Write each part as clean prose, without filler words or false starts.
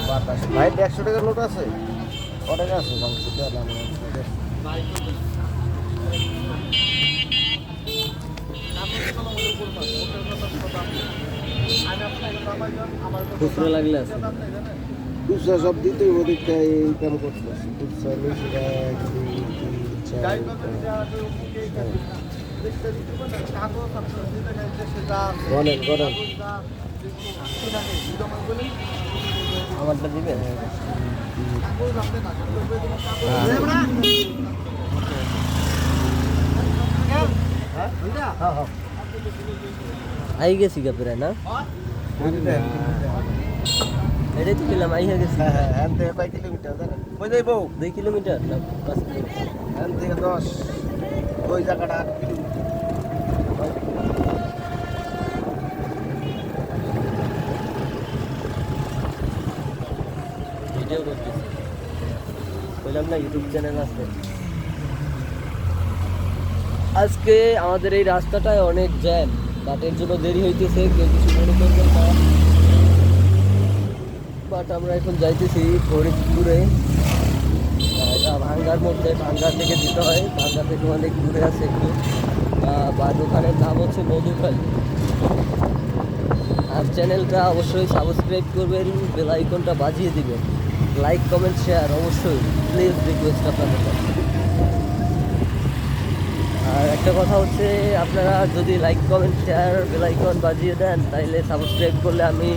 বাতাস ভাই 100 টাকার নোট আছে কত টাকা আছে মাংস দিলাম খুচরো লাগলে আছে খুচরা সব দিতে ওদিকটা এই কাম করতেছে খুচরা লুচিরা 1 2 3 4 বলেন করেন আমারটা দিবেন আই গেছি গা প্রায় না এটাই তো কিলাম আই গেছি হ্যাঁ থেকে কয় কিলোমিটার জানেন কই যাইব 2 কিলোমিটার না 5 কিলোমিটার হ্যাঁ থেকে 10 ওই জায়গাটা 8 কিলোমিটার ভিডিও করতেছি বললাম না ইউটিউব চ্যানেল আছে আজকে আমাদের এই রাস্তাটায় অনেক জ্যাম বাট এর জন্য দেরি হইতেছে কেউ কিছু মনে করবেন না বাট আমরা এখন যাইতেছি ফরিদপুরে ভাঙ্গার মধ্যে ভাঙ্গা থেকে যেতে হয় ভাঙ্গা থেকে অনেক দূরে আছে একটু বা দোকানের নাম হচ্ছে মধুখালী আর চ্যানেলটা অবশ্যই সাবস্ক্রাইব করবেন বেল আইকনটা বাজিয়ে দিবেন লাইক কমেন্ট শেয়ার অবশ্যই প্লিজ রিকোয়েস্ট আপনাদের কাছে আর একটা কথা হচ্ছে আপনারা যদি like comment share bell icon বাজিয়ে দেন তাহলে সাবস্ক্রাইব করলে আমি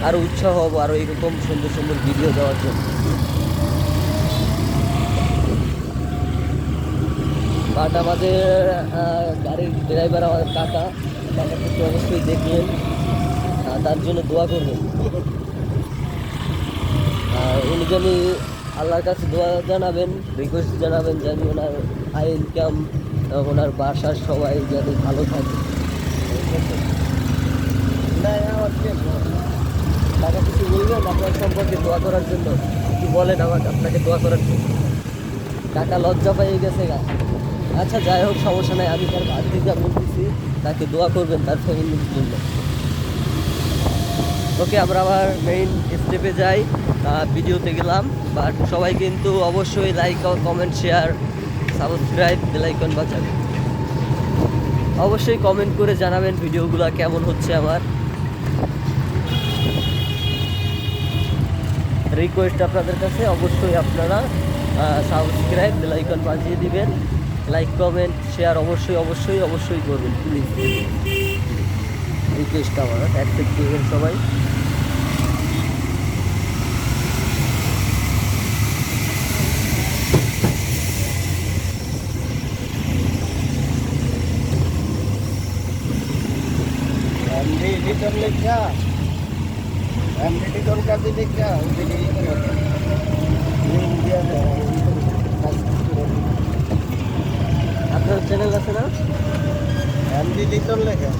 আরও উৎসাহ হব আরও এরকম সুন্দর সুন্দর ভিডিও দেওয়ার জন্য বাট আমাদের গাড়ির ড্রাইভার আমাদের কাকাকে অবশ্যই দেখলেন তার জন্য দোয়া করবেন আর উনি জানি আল্লাহর কাছে দোয়া জানাবেন রিকোয়েস্ট জানাবেন যেন ওনার আয় ইনকাম ওনার বাসার সবাই যাতে ভালো থাকে টাকা কিছু বলবেন আপনার সম্পর্কে দোয়া করার জন্য কিছু বলেন আমাকে আপনাকে দোয়া করার জন্য টাকা লজ্জা পেয়ে গেছে গা আচ্ছা যাই হোক সমস্যা নাই আমি তার বাদ দিতে বলতেছি তাকে দোয়া করবেন তার ফ্যামিলির জন্য ওকে আমরা আবার মেইন স্টেপে যাই ভিডিওতে গেলাম বাট সবাই কিন্তু অবশ্যই like comment share subscribe bell icon বাজাবেন অবশ্যই কমেন্ট করে জানাবেন ভিডিওগুলো কেমন হচ্ছে আমার রিকোয়েস্ট আপনাদের কাছে অবশ্যই আপনারা সাবস্ক্রাইব বেল আইকন বাজিয়ে দিবেন লাইক কমেন্ট শেয়ার অবশ্যই অবশ্যই অবশ্যই করবেন প্লিজ রিকোয়েস্ট আমার অ্যাকসেপ্ট করবেন সবাই লিটার লেখা লিটার কাছে লেখা আপনার চ্যানেল আছে না লিটার লেখা